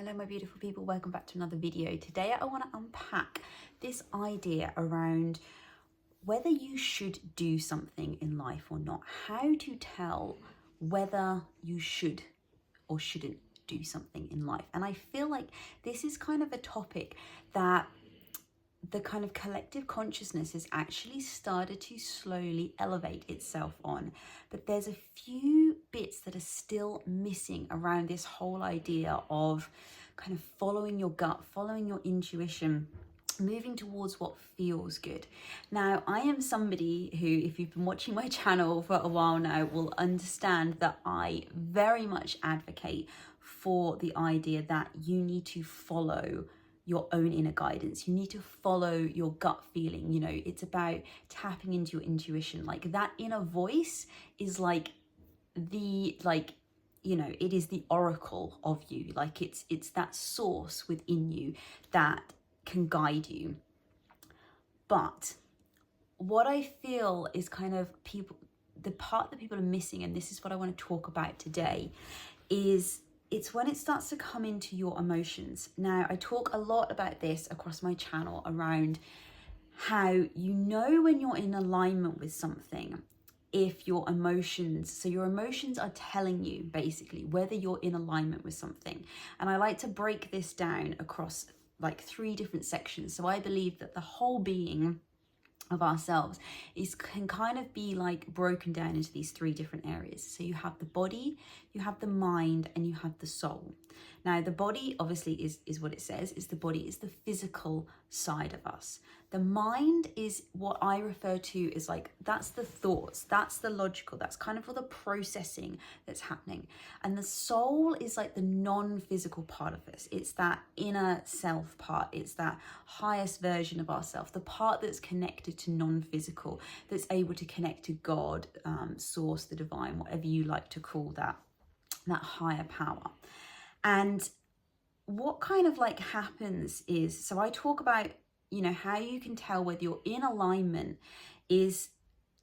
Hello my beautiful people, welcome back to another video. Today I want to unpack this idea around whether you should do something in life or not. How to tell whether you should or shouldn't do something in life. And I feel like this is kind of a topic that the kind of collective consciousness has actually started to slowly elevate itself on. But there's a few bits that are still missing around this whole idea of kind of following your gut, following your intuition, moving towards what feels good. Now, I am somebody who, if you've been watching my channel for a while now, will understand that I very much advocate for the idea that you need to follow your own inner guidance. You need to follow your gut feeling. You know, it's about tapping into your intuition. Like that inner voice is like the, it is the oracle of you. Like it's that source within you that can guide you. But what I feel is kind of the part that people are missing, and this is what I want to talk about today, is it's when it starts to come into your emotions. Now, I talk a lot about this across my channel around how you know when you're in alignment with something if your emotions, so your emotions are telling you basically whether you're in alignment with something. And I like to break this down across like 3 different sections. So I believe that the whole being of ourselves can kind of be like broken down into these 3 different areas. So you have the body, you have the mind, and you have the soul. Now the body obviously is what it says, is the body, is the physical side of us. The mind is what I refer to as like, that's the thoughts, that's the logical, that's kind of all the processing that's happening. And the soul is like the non-physical part of us. It's that inner self part. It's that highest version of ourself, the part that's connected to non-physical, that's able to connect to God, source, the divine, whatever you like to call that higher power. And what kind of like happens is, so I talk about, you know, how you can tell whether you're in alignment is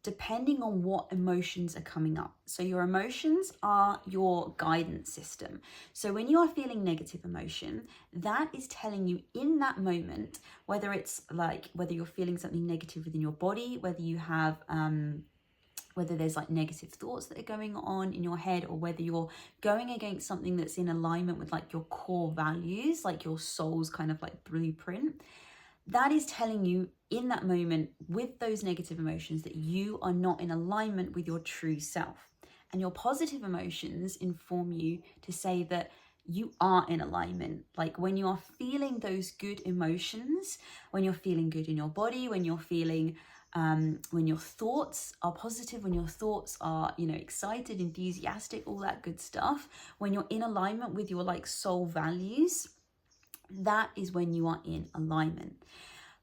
depending on what emotions are coming up. So your emotions are your guidance system. So when you are feeling negative emotion, that is telling you in that moment, whether it's like, whether you're feeling something negative within your body, whether you have, whether there's like negative thoughts that are going on in your head, or whether you're going against something that's in alignment with like your core values, like your soul's kind of like blueprint, that is telling you in that moment with those negative emotions that you are not in alignment with your true self. And your positive emotions inform you to say that you are in alignment. Like when you are feeling those good emotions, when you're feeling good in your body, when you're feeling when your thoughts are positive, when your thoughts are, you know, excited, enthusiastic, all that good stuff, when you're in alignment with your like soul values, that is when you are in alignment.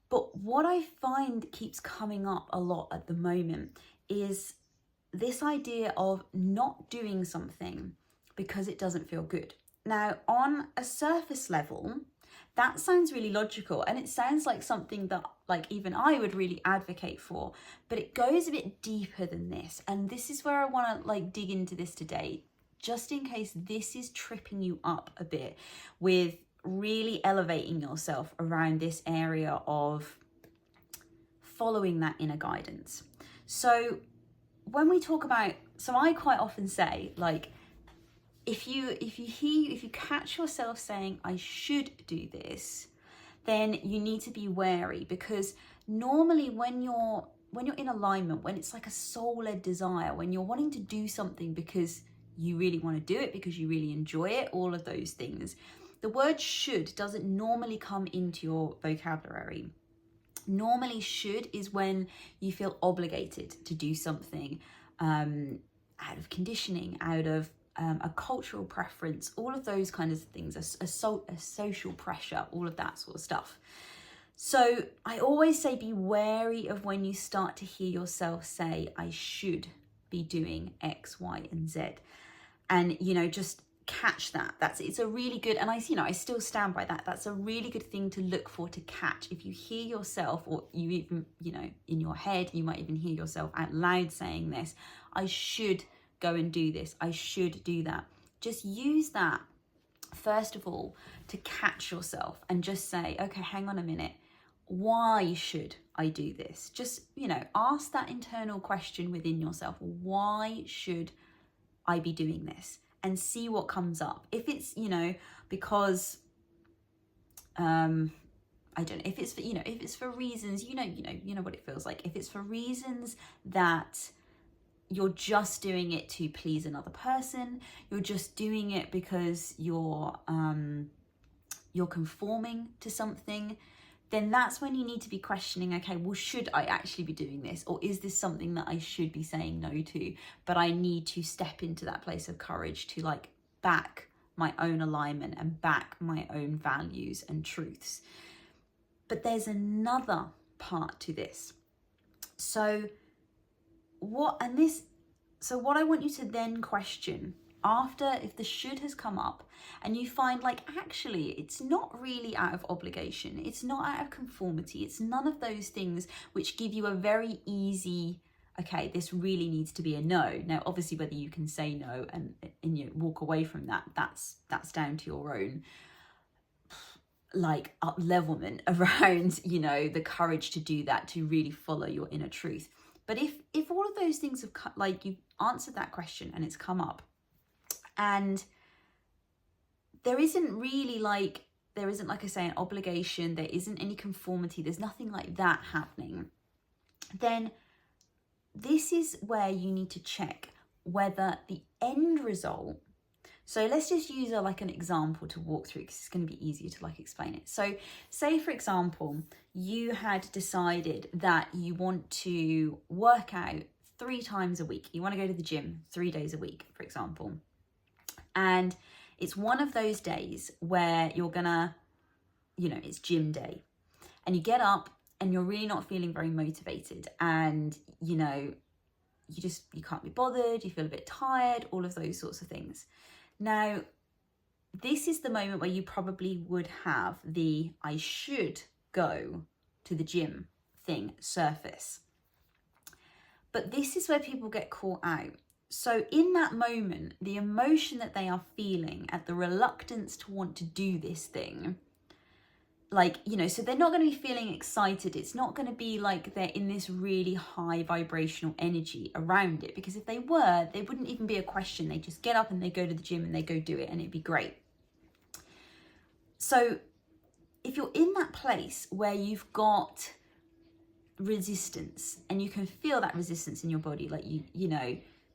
But what I find keeps coming up a lot at the moment is this idea of not doing something because it doesn't feel good. Now, on a surface level, that sounds really logical, and it sounds like something that like even I would really advocate for, but it goes a bit deeper than this. And this is where I want to like dig into this today, just in case this is tripping you up a bit with really elevating yourself around this area of following that inner guidance. So when we talk about, so I quite often say, like, if you catch yourself saying I should do this, then you need to be wary, because normally when you're in alignment, when it's like a soul-led desire, when you're wanting to do something because you really want to do it, because you really enjoy it, all of those things, the word should doesn't normally come into your vocabulary. Normally should is when you feel obligated to do something out of conditioning, out of a cultural preference, all of those kinds of things, a social pressure, all of that sort of stuff. So I always say be wary of when you start to hear yourself say, I should be doing X, Y, and Z. And, you know, just catch that. It's a really good, and I still stand by that. That's a really good thing to look for, to catch. If you hear yourself, or you even, you know, in your head, you might even hear yourself out loud saying this, I should go and do this, I should do that. Just use that first of all, to catch yourself and just say, okay, hang on a minute. Why should I do this? Just, ask that internal question within yourself. Why should I be doing this? And see what comes up. If it's, because, I don't know, if it's for, if it's for reasons, you know what it feels like. If it's for reasons that you're just doing it to please another person, you're just doing it because you're conforming to something, then that's when you need to be questioning, okay, well, should I actually be doing this? Or is this something that I should be saying no to? But I need to step into that place of courage to back my own alignment and back my own values and truths. But there's another part to this. So what I want you to then question after, if the should has come up and you find actually it's not really out of obligation, it's not out of conformity, it's none of those things which give you a very easy, okay, this really needs to be a no. Now, obviously, whether you can say no and walk away from that, that's down to your own up-levelment around, the courage to do that, to really follow your inner truth. But if all of those things have you've answered that question and it's come up, and there isn't really like I say, an obligation, there isn't any conformity, there's nothing like that happening, then this is where you need to check whether the end result. So let's just use an example to walk through, because it's going to be easier to explain it. So say, for example, you had decided that you want to work out 3 times a week. You want to go to the gym 3 days a week, for example. And it's one of those days where you're gonna, it's gym day. And you get up and you're really not feeling very motivated. And, you can't be bothered, you feel a bit tired, all of those sorts of things. Now, this is the moment where you probably would have the I should go to the gym thing surface. But this is where people get caught out. So in that moment, the emotion that they are feeling at the reluctance to want to do this thing, so they're not going to be feeling excited. It's not going to be they're in this really high vibrational energy around it, because if they were, there wouldn't even be a question. They just get up and they go to the gym and they go do it, and it'd be great. So if you're in that place where you've got resistance and you can feel that resistance in your body,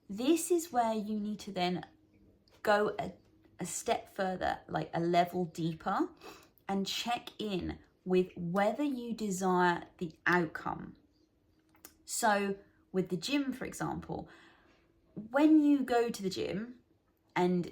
this is where you need to then go a step further, a level deeper, and check in with whether you desire the outcome. So with the gym, for example, when you go to the gym, and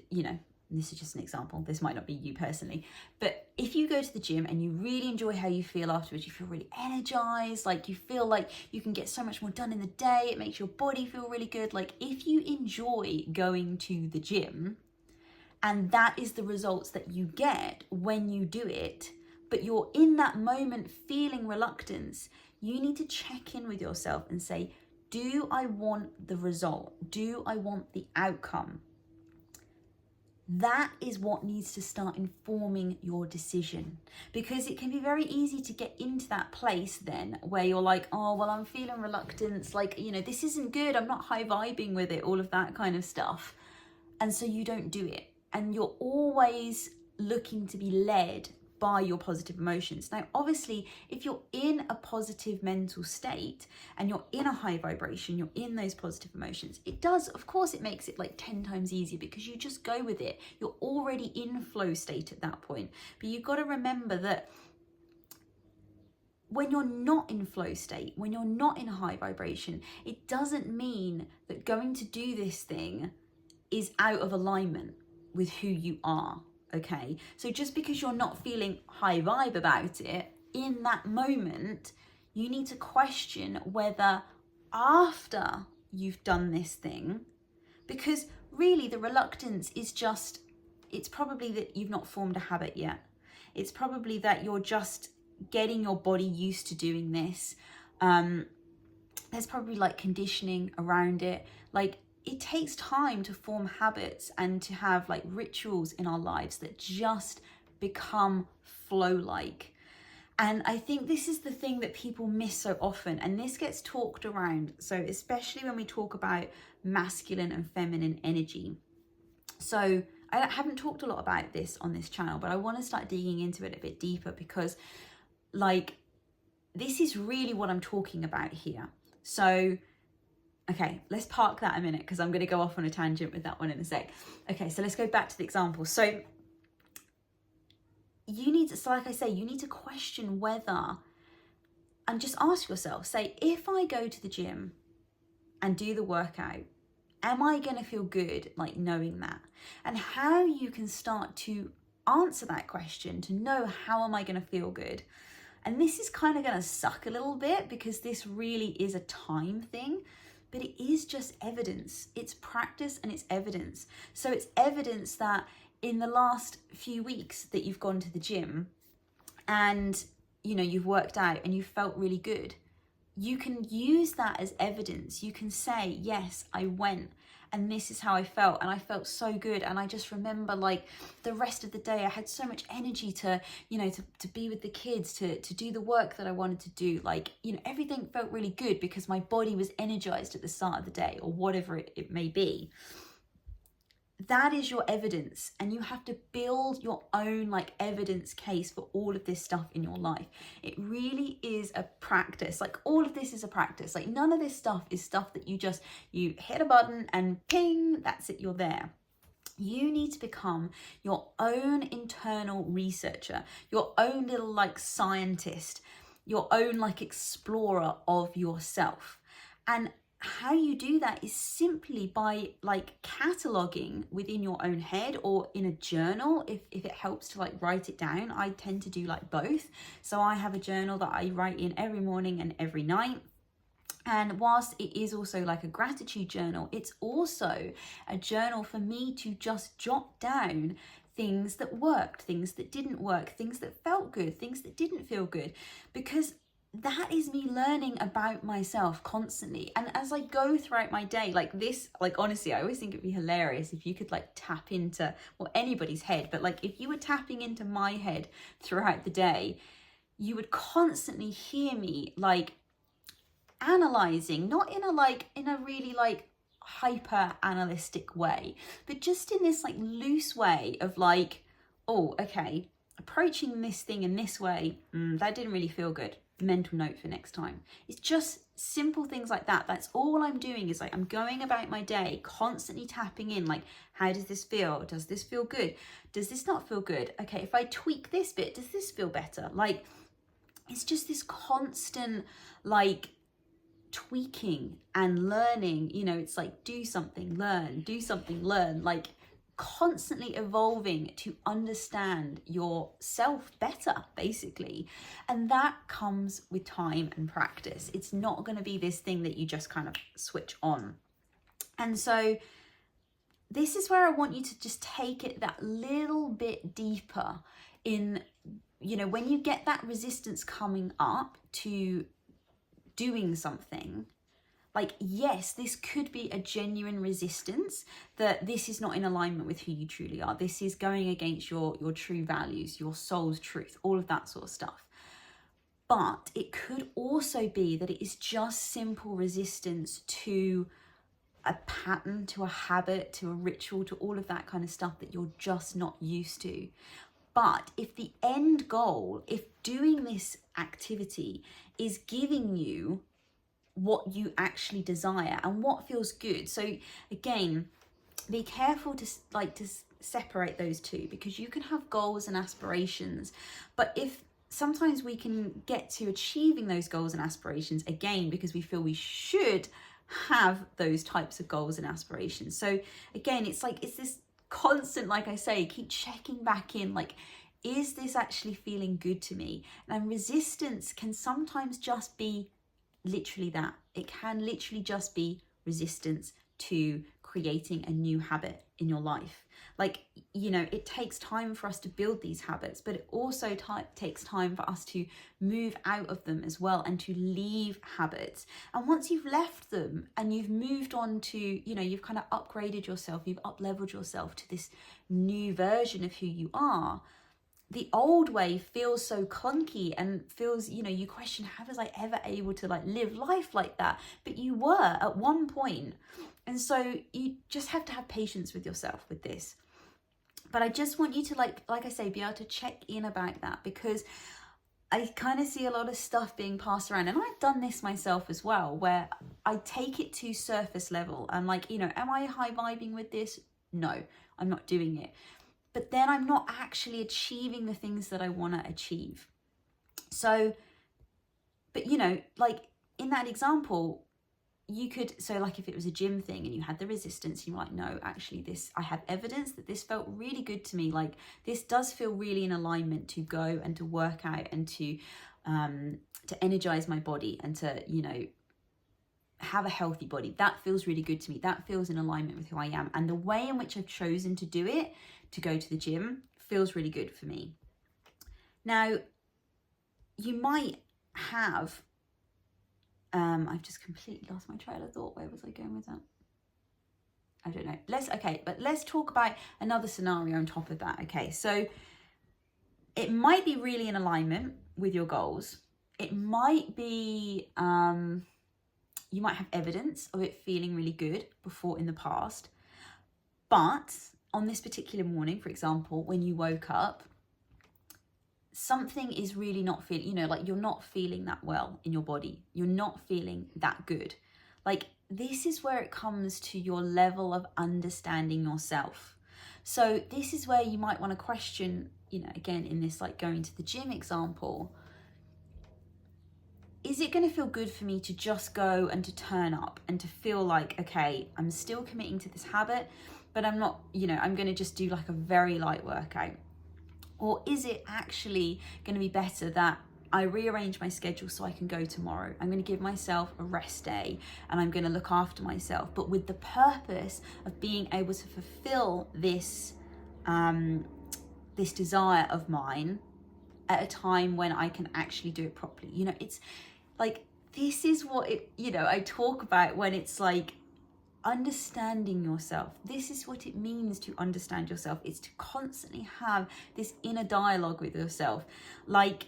this is just an example, this might not be you personally, but if you go to the gym and you really enjoy how you feel afterwards, you feel really energized, you feel like you can get so much more done in the day, it makes your body feel really good. If you enjoy going to the gym, and that is the results that you get when you do it, but you're in that moment feeling reluctance, you need to check in with yourself and say, do I want the result? Do I want the outcome? That is what needs to start informing your decision, because it can be very easy to get into that place then where you're oh, well, I'm feeling reluctance, this isn't good, I'm not high vibing with it, all of that kind of stuff. And so you don't do it. And you're always looking to be led by your positive emotions. Now, obviously, if you're in a positive mental state and you're in a high vibration, you're in those positive emotions, it does, of course, it makes it 10 times easier, because you just go with it. You're already in flow state at that point. But you've got to remember that when you're not in flow state, when you're not in a high vibration, it doesn't mean that going to do this thing is out of alignment with who you are, okay? So just because you're not feeling high vibe about it, in that moment, you need to question whether after you've done this thing, because really the reluctance is just, it's probably that you've not formed a habit yet. It's probably that you're just getting your body used to doing this. There's probably conditioning around it. it takes time to form habits and to have like rituals in our lives that just become flow-like. And I think this is the thing that people miss so often, and this gets talked around. So especially when we talk about masculine and feminine energy. So I haven't talked a lot about this on this channel, but I want to start digging into it a bit deeper, because like this is really what I'm talking about here. So okay, let's park that a minute, because I'm going to go off on a tangent with that one in a sec. Okay, so let's go back to the example. So you need to, so like I say, you need to question whether, and just ask yourself, say, if I go to the gym and do the workout, am I going to feel good like knowing that? And how you can start to answer that question, to know how am I going to feel good. And this is kind of going to suck a little bit, because this really is a time thing, but it is just evidence. It's practice and it's evidence. So it's evidence that in the last few weeks that you've gone to the gym and, you know, you've worked out and you felt really good, you can use that as evidence. You can say, yes, I went and this is how I felt, and I felt so good. And I just remember like the rest of the day, I had so much energy to, you know, to be with the kids, to do the work that I wanted to do. Like, you know, everything felt really good because my body was energized at the start of the day, or whatever it may be. That is your evidence, and you have to build your own like evidence case for all of this stuff in your life. It really is a practice. Like all of this is a practice. Like none of this stuff is stuff that you hit a button and ping, that's it, you're there. You need to become your own internal researcher, your own little like scientist, your own like explorer of yourself. And how you do that is simply by like cataloging within your own head, or in a journal if it helps to like write it down. I tend to do like both. So I have a journal that I write in every morning and every night. And whilst it is also like a gratitude journal, it's also a journal for me to just jot down things that worked, things that didn't work, things that felt good, things that didn't feel good, because that is me learning about myself constantly. And as I go throughout my day, like this, like honestly, I always think it'd be hilarious if you could like tap into, well, anybody's head, but like if you were tapping into my head throughout the day, you would constantly hear me like analyzing, not in a really like hyper analytic way, but just in this like loose way of like, oh, okay, approaching this thing in this way, that didn't really feel good. Mental note for next time. It's just simple things like that. That's all I'm doing, is like I'm going about my day constantly tapping in, like, how does this feel? Does this feel good? Does this not feel good? Okay, if I tweak this bit, does this feel better? Like, it's just this constant like tweaking and learning. You know, it's like do something, learn, like constantly evolving to understand yourself better, basically. And that comes with time and practice. It's not going to be this thing that you just kind of switch on. And so this is where I want you to just take it that little bit deeper in, you know, when you get that resistance coming up to doing something, like, yes, this could be a genuine resistance, that this is not in alignment with who you truly are. This is going against your true values, your soul's truth, all of that sort of stuff. But it could also be that it is just simple resistance to a pattern, to a habit, to a ritual, to all of that kind of stuff that you're just not used to. But if the end goal, if doing this activity is giving you what you actually desire and what feels good. So again, be careful to separate those two, because you can have goals and aspirations, but if sometimes we can get to achieving those goals and aspirations again because we feel we should have those types of goals and aspirations. So again, it's like, it's this constant, like I say, keep checking back in, like, is this actually feeling good to me? And resistance can sometimes just be literally that. It can literally just be resistance to creating a new habit in your life. Like, you know, it takes time for us to build these habits, but it also takes time for us to move out of them as well, and to leave habits. And once you've left them and you've moved on to, you know, you've kind of upgraded yourself, you've up-leveled yourself to this new version of who you are, the old way feels so clunky and feels, you know, you question, how was I ever able to like live life like that? But you were at one point. And so you just have to have patience with yourself with this. But I just want you to like I say, be able to check in about that, because I kind of see a lot of stuff being passed around, and I've done this myself as well, where I take it to surface level. I'm like, you know, am I high vibing with this? No, I'm not doing it. But then I'm not actually achieving the things that I want to achieve. So, but you know, like in that example, you could, so like if it was a gym thing and you had the resistance, you're like, no, actually this, I have evidence that this felt really good to me. Like this does feel really in alignment to go and to work out and to energize my body and to, you know, have a healthy body. That feels really good to me. That feels in alignment with who I am. And the way in which I've chosen to do it, to go to the gym, feels really good for me. Now, you might have, I've just completely lost my trail of thought. Where was I going with that? I don't know. Let's talk about another scenario on top of that. Okay, so it might be really in alignment with your goals. It might be, you might have evidence of it feeling really good before in the past. But on this particular morning, for example, when you woke up, something is really not feeling, you know, like you're not feeling that well in your body. You're not feeling that good. Like this is where it comes to your level of understanding yourself. So this is where you might want to question, you know, again, in this like going to the gym example, is it going to feel good for me to just go and to turn up and to feel like, okay, I'm still committing to this habit, but I'm not, you know, I'm going to just do like a very light workout? Or is it actually going to be better that I rearrange my schedule so I can go tomorrow? I'm going to give myself a rest day and I'm going to look after myself, but with the purpose of being able to fulfill this, this desire of mine at a time when I can actually do it properly. You know, it's like, this is what it, you know, I talk about when it's like understanding yourself. This is what it means to understand yourself. It's to constantly have this inner dialogue with yourself. Like,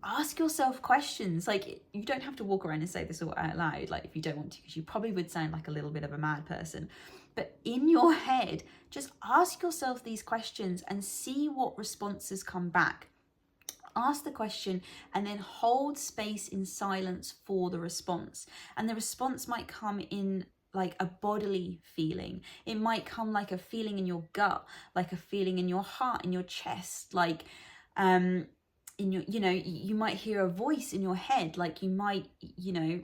ask yourself questions. Like, you don't have to walk around and say this all out loud, like if you don't want to, because you probably would sound like a little bit of a mad person. But in your head, just ask yourself these questions and see what responses come back. Ask the question and then hold space in silence for the response. And the response might come in like a bodily feeling. It might come like a feeling in your gut, like a feeling in your heart, in your chest, like in your, you know, you might hear a voice in your head. Like you might, you know,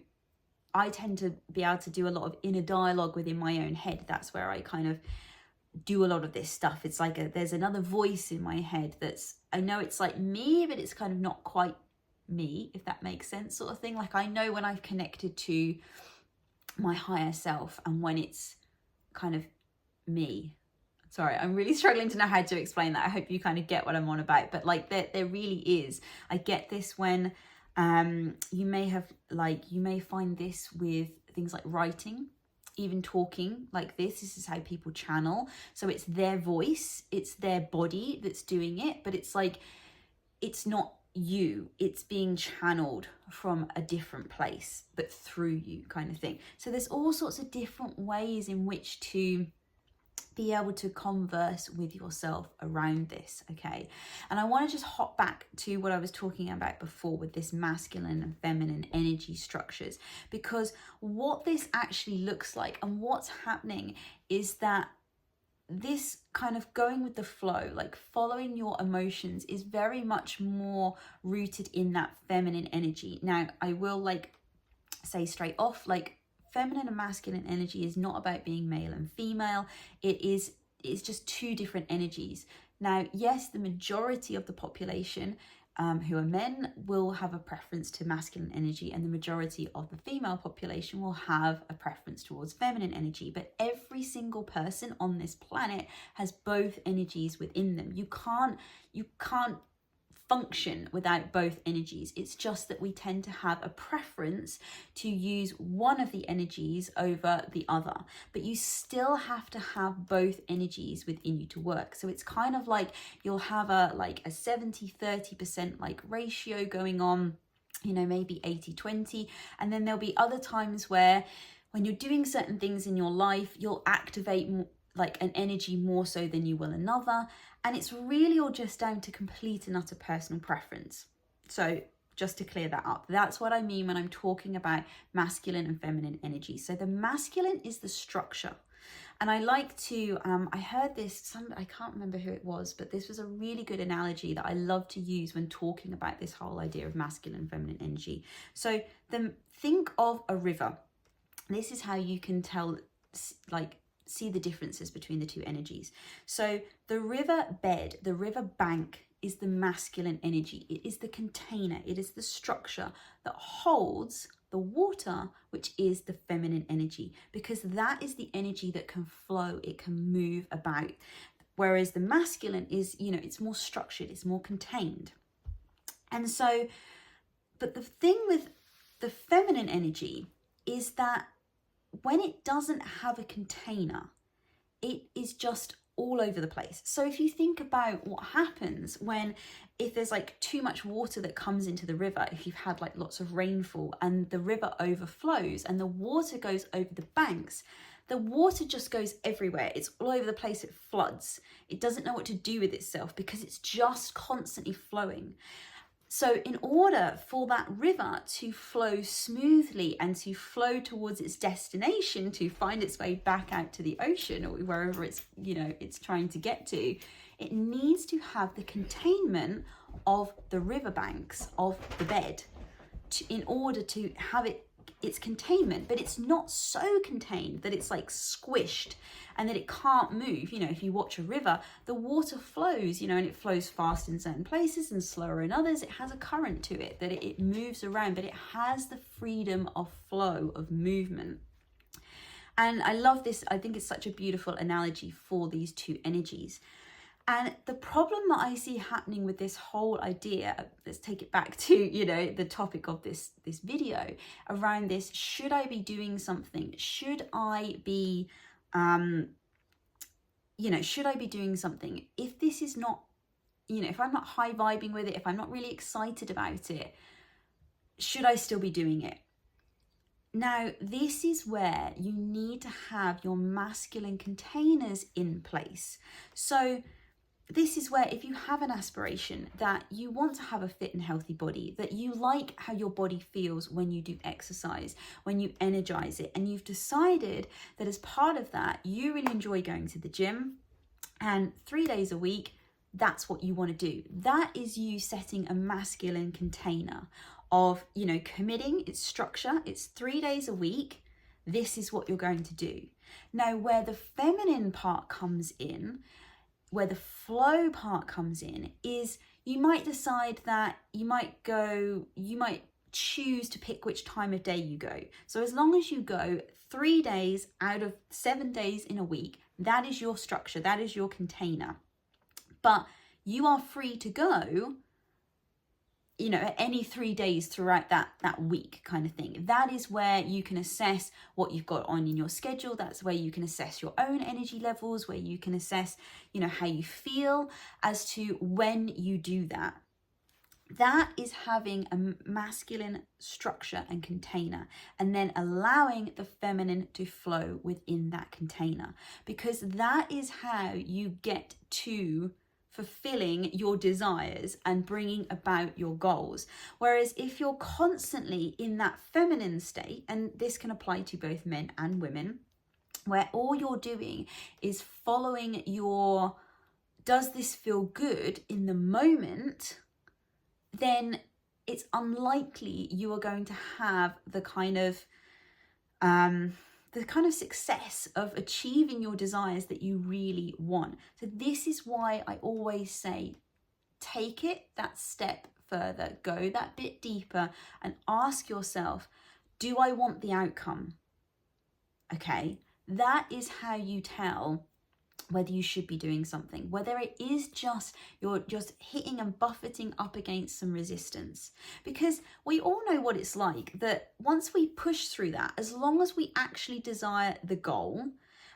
I tend to be able to do a lot of inner dialogue within my own head. That's where I kind of do a lot of this stuff. It's like there's another voice in my head that's, I know it's like me, but it's kind of not quite me, if that makes sense, sort of thing. Like I know when I've connected to my higher self and when it's kind of me. Sorry, I'm really struggling to know how to explain that. I hope you kind of get what I'm on about, but like there really is. I get this when you may find this with things like writing, even talking like this. This is how people channel. So it's their voice, it's their body that's doing it, but it's like, it's not you, it's being channeled from a different place, but through you, kind of thing. So there's all sorts of different ways in which to be able to converse with yourself around this, okay? And I want to just hop back to what I was talking about before with this masculine and feminine energy structures, because what this actually looks like and what's happening is that this kind of going with the flow, like following your emotions, is very much more rooted in that feminine energy. Now, I will like say straight off, like feminine and masculine energy is not about being male and female. It's just two different energies. Now, yes, the majority of the population who are men will have a preference to masculine energy, and the majority of the female population will have a preference towards feminine energy. But every single person on this planet has both energies within them. You can't function without both energies. It's just that we tend to have a preference to use one of the energies over the other, but you still have to have both energies within you to work. So it's kind of like you'll have a 70-30% like ratio going on, maybe 80-20, and then there'll be other times where when you're doing certain things in your life, you'll activate like an energy more so than you will another. And it's really all just down to complete and utter personal preference. So just to clear that up, that's what I mean when I'm talking about masculine and feminine energy. So the masculine is the structure. And I like to, I heard this, I can't remember who it was, but this was a really good analogy that I love to use when talking about this whole idea of masculine and feminine energy. So think of a river. This is how you can tell, see the differences between the two energies. So the river bed, the river bank is the masculine energy. It is the container, it is the structure that holds the water, which is the feminine energy, because that is the energy that can flow, it can move about. Whereas the masculine is, it's more structured, it's more contained. And so, but the thing with the feminine energy is that when it doesn't have a container, it is just all over the place. So if you think about what happens if there's like too much water that comes into the river, if you've had like lots of rainfall and the river overflows and the water goes over the banks, the water just goes everywhere. It's all over the place. It floods. It doesn't know what to do with itself because it's just constantly flowing. So in order for that river to flow smoothly and to flow towards its destination, to find its way back out to the ocean or wherever it's trying to get to, it needs to have the containment of the riverbanks of the bed in order to have its containment. But it's not so contained that it's like squished and that it can't move. If you watch a river, the water flows, and it flows fast in certain places and slower in others. It has a current to it that it moves around, but it has the freedom of flow, of movement. And I love this. I think it's such a beautiful analogy for these two energies. And the problem that I see happening with this whole idea, let's take it back to, the topic of this video around this, should I be doing something? Should I be, should I be doing something? If this is not, if I'm not high vibing with it, if I'm not really excited about it, should I still be doing it? Now, this is where you need to have your masculine containers in place. So this is where if you have an aspiration that you want to have a fit and healthy body, that you like how your body feels when you do exercise, when you energize it, and you've decided that as part of that, you really enjoy going to the gym and 3 days a week, that's what you want to do. That is you setting a masculine container of, committing, its structure, it's 3 days a week. This is what you're going to do. Now, where the feminine part comes in, where the flow part comes in, is you might decide that you might choose to pick which time of day you go. So as long as you go 3 days out of 7 days in a week, that is your structure, that is your container. But you are free to go, at any 3 days throughout that week kind of thing. That is where you can assess what you've got on in your schedule. That's where you can assess your own energy levels, where you can assess, how you feel as to when you do that. That is having a masculine structure and container, and then allowing the feminine to flow within that container, because that is how you get to fulfilling your desires and bringing about your goals. Whereas if you're constantly in that feminine state, and this can apply to both men and women, where all you're doing is following your, does this feel good in the moment, then it's unlikely you are going to have the kind of success of achieving your desires that you really want. So this is why I always say, take it that step further, go that bit deeper and ask yourself, do I want the outcome? Okay, that is how you tell whether you should be doing something, whether it is just you're just hitting and buffeting up against some resistance. Because we all know what it's like, that once we push through that, as long as we actually desire the goal,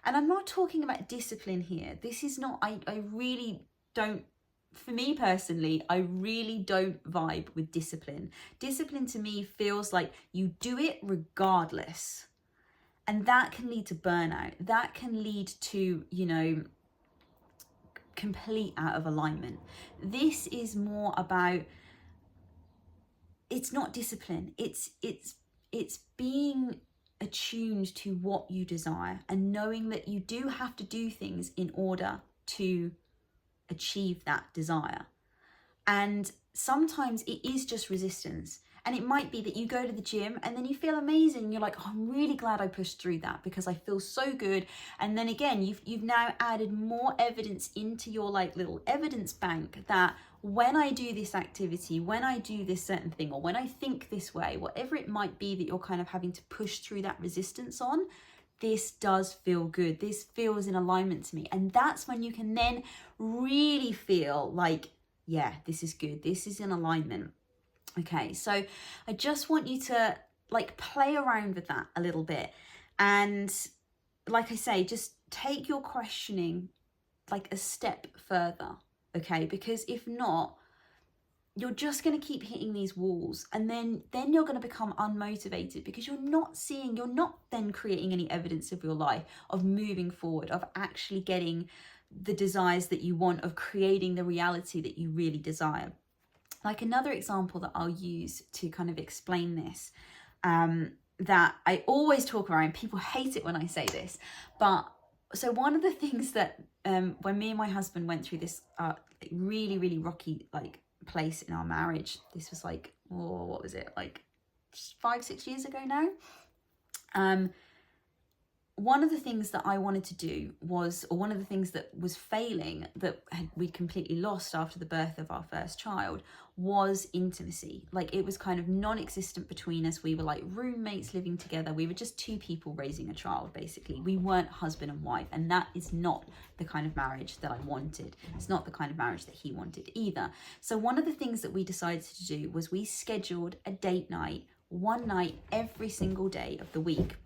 and I'm not talking about discipline here, this is not, I really don't, for me personally, I really don't vibe with discipline. Discipline to me feels like you do it regardless. And that can lead to burnout. That can lead to, you know, complete out of alignment. This is more about, it's not discipline. It's being attuned to what you desire and knowing that you do have to do things in order to achieve that desire. And sometimes it is just resistance. And it might be that you go to the gym and then you feel amazing. You're like, oh, I'm really glad I pushed through that because I feel so good. And then again, you've now added more evidence into your like little evidence bank that when I do this activity, when I do this certain thing, or when I think this way, whatever it might be that you're kind of having to push through that resistance on, this does feel good. This feels in alignment to me. And that's when you can then really feel like, yeah, this is good. This is in alignment. Okay, so I just want you to like play around with that a little bit. And like I say, just take your questioning like a step further, okay? Because if not, you're just going to keep hitting these walls, and then you're going to become unmotivated because you're not then creating any evidence of your life, of moving forward, of actually getting the desires that you want, of creating the reality that you really desire. Like another example that I'll use to kind of explain this, that I always talk around, people hate it when I say this, but so one of the things that when me and my husband went through this really, really rocky like place in our marriage, this was like, oh, what was it, like 5-6 years ago now. One of the things that I wanted to do was, or one of the things that was failing, that we completely lost after the birth of our first child, was intimacy. Like it was kind of non-existent between us. We were like roommates living together. We were just two people raising a child, basically. We weren't husband and wife. And that is not the kind of marriage that I wanted. It's not the kind of marriage that he wanted either. So one of the things that we decided to do was we scheduled a date night, one night every single day of the week.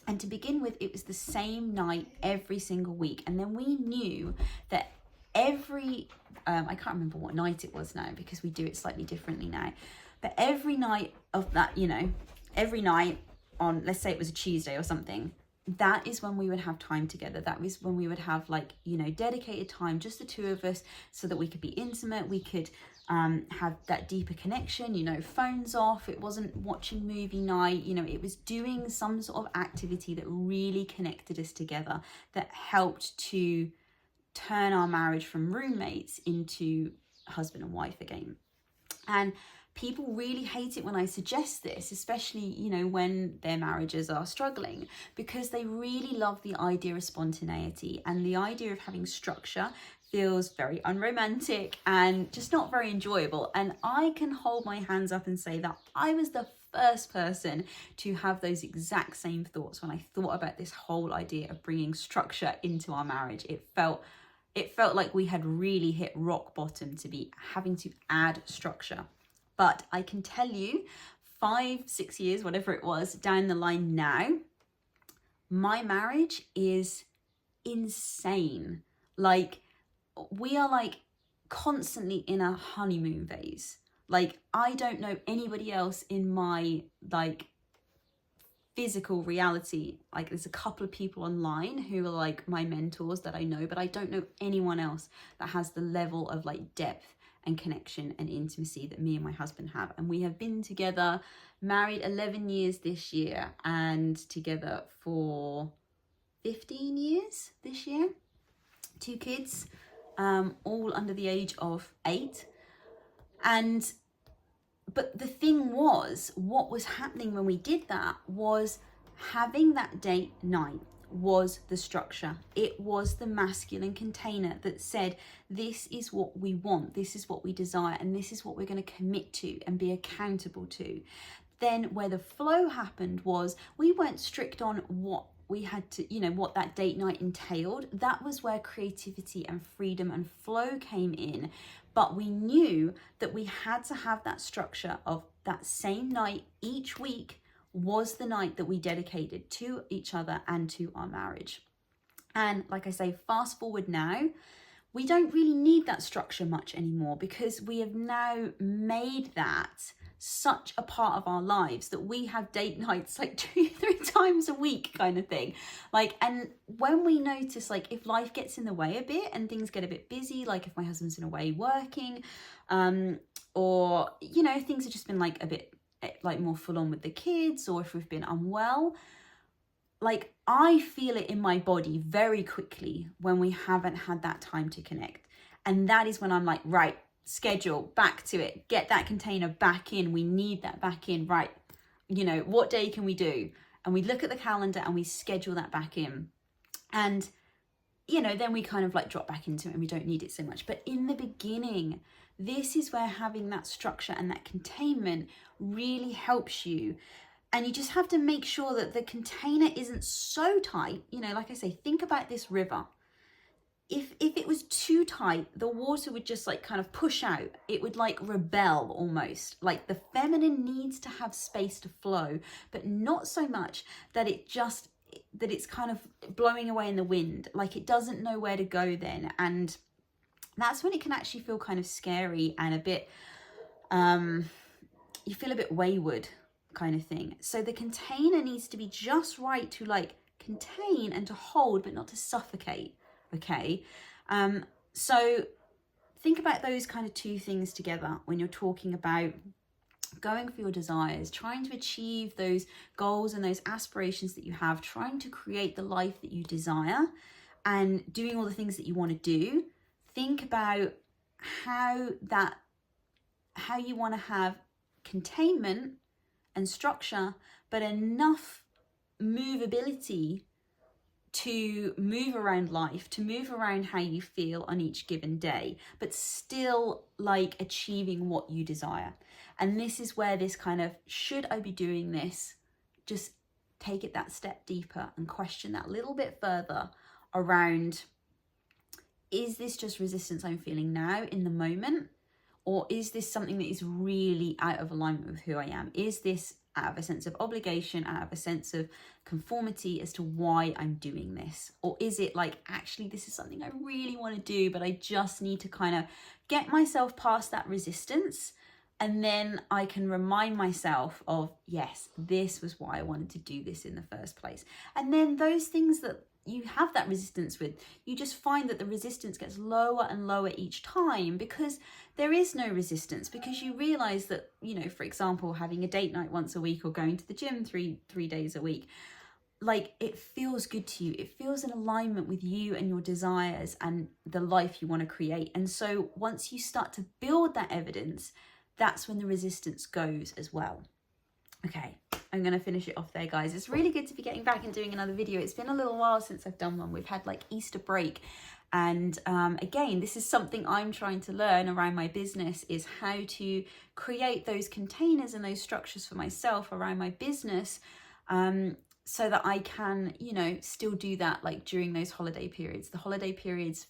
And to begin with, it was the same night every single week. And then we knew that every, I can't remember what night it was now because we do it slightly differently now. But every night of that, you know, every night on, let's say it was a Tuesday or something, that is when we would have time together. That was when we would have like, you know, dedicated time, just the two of us, so that we could be intimate. We could have that deeper connection, you know, phones off. It wasn't watching movie night, you know, it was doing some sort of activity that really connected us together, that helped to turn our marriage from roommates into husband and wife again. And people really hate it when I suggest this, especially, you know, when their marriages are struggling, because they really love the idea of spontaneity, and the idea of having structure feels very unromantic and just not very enjoyable. And I can hold my hands up and say that I was the first person to have those exact same thoughts when I thought about this whole idea of bringing structure into our marriage. It felt like we had really hit rock bottom to be having to add structure. But I can tell you, 5-6 years, whatever it was, down the line now, my marriage is insane. Like, we are like constantly in a honeymoon phase. Like, I don't know anybody else in my like physical reality. Like, there's a couple of people online who are like my mentors that I know, but I don't know anyone else that has the level of like depth and connection and intimacy that me and my husband have. And we have been together, married 11 years this year, and together for 15 years this year. 2 kids, all under the age of 8. But the thing was, what was happening when we did that was having that date night was the structure. It was the masculine container that said, this is what we want, this is what we desire, and this is what we're going to commit to and be accountable to. Then where the flow happened was we weren't strict on what we had to, what that date night entailed. That was where creativity and freedom and flow came in. But we knew that we had to have that structure of that same night each week was the night that we dedicated to each other and to our marriage. And like I say, fast forward now, we don't really need that structure much anymore, because we have now made that such a part of our lives that we have date nights like 2-3 times a week kind of thing. Like, and when we notice, like, if life gets in the way a bit and things get a bit busy, like if my husband's in a way working, or, things have just been like a bit like more full on with the kids, or if we've been unwell, like I feel it in my body very quickly when we haven't had that time to connect. And that is when I'm like, right, schedule, back to it, get that container back in. We need that back in, right? What day can we do? And we look at the calendar and we schedule that back in. And, then we kind of like drop back into it and we don't need it so much. But in the beginning, this is where having that structure and that containment really helps you. And you just have to make sure that the container isn't so tight. Like I say, think about this river. If it was too tight, the water would just like kind of push out. It would like rebel almost. Like the feminine needs to have space to flow, but not so much that it's kind of blowing away in the wind. Like it doesn't know where to go then. And that's when it can actually feel kind of scary and a bit, you feel a bit wayward kind of thing. So the container needs to be just right to like contain and to hold, but not to suffocate. Okay. So think about those kind of two things together when you're talking about going for your desires, trying to achieve those goals and those aspirations that you have, trying to create the life that you desire and doing all the things that you want to do. Think about how you want to have containment and structure, but enough movability to move around life, to move around how you feel on each given day, but still like achieving what you desire. And this is where this kind of, should I be doing this? Just take it that step deeper and question that a little bit further around, is this just resistance I'm feeling now in the moment? Or is this something that is really out of alignment with who I am? Is this out of a sense of obligation, out of a sense of conformity as to why I'm doing this? Or is it like, actually, this is something I really want to do, but I just need to kind of get myself past that resistance. And then I can remind myself of, yes, this was why I wanted to do this in the first place. And then those things that you have that resistance with, you just find that the resistance gets lower and lower each time, because there is no resistance, because you realize that, for example, having a date night once a week or going to the gym three days a week, like it feels good to you. It feels in alignment with you and your desires and the life you want to create. And so once you start to build that evidence, that's when the resistance goes as well. Okay, I'm going to finish it off there, guys. It's really good to be getting back and doing another video. It's been a little while since I've done one. We've had like Easter break. And again, this is something I'm trying to learn around my business, is how to create those containers and those structures for myself around my business, so that I can, still do that like during those holiday periods. The holiday periods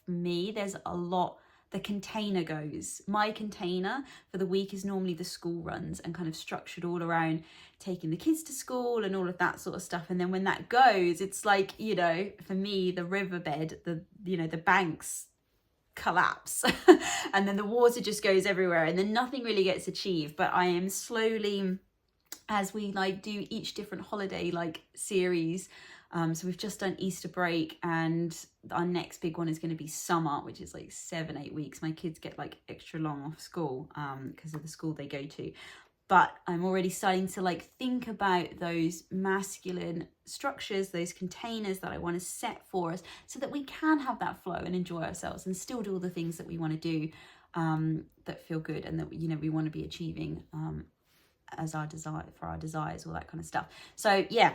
for me, there's a lot. The container goes. My container for the week is normally the school runs and kind of structured all around taking the kids to school and all of that sort of stuff. And then when that goes, it's like, for me, the riverbed, the banks collapse and then the water just goes everywhere and then nothing really gets achieved. But I am slowly, as we like do each different holiday like series, so we've just done Easter break, and our next big one is going to be summer, which is like 7-8 weeks. My kids get like extra long off school because of the school they go to. But I'm already starting to like think about those masculine structures, those containers that I want to set for us, so that we can have that flow and enjoy ourselves and still do all the things that we want to do that feel good and that we want to be achieving as our desire, for our desires, all that kind of stuff. So yeah.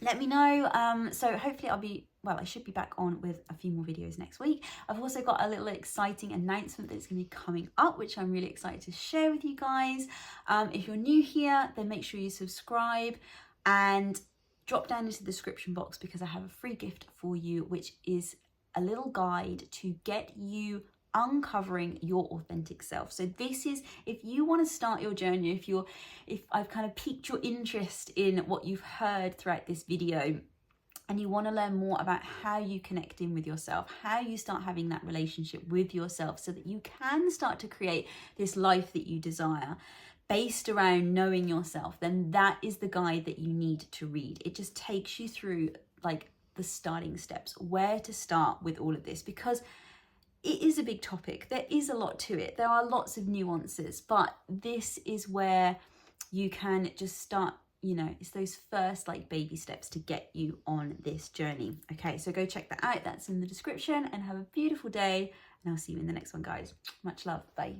let me know. So hopefully I should be back on with a few more videos next week. I've also got a little exciting announcement that's going to be coming up, which I'm really excited to share with you guys. If you're new here, then make sure you subscribe and drop down into the description box, because I have a free gift for you, which is a little guide to get you uncovering your authentic self. So this is, if you want to start your journey, if I've kind of piqued your interest in what you've heard throughout this video, and you want to learn more about how you connect in with yourself, how you start having that relationship with yourself so that you can start to create this life that you desire based around knowing yourself, then that is the guide that you need to read. It just takes you through like the starting steps, where to start with all of this, because it is a big topic. There is a lot to it. There are lots of nuances, but this is where you can just start, it's those first like baby steps to get you on this journey. Okay, so go check that out. That's in the description, and have a beautiful day, and I'll see you in the next one, guys. Much love. Bye.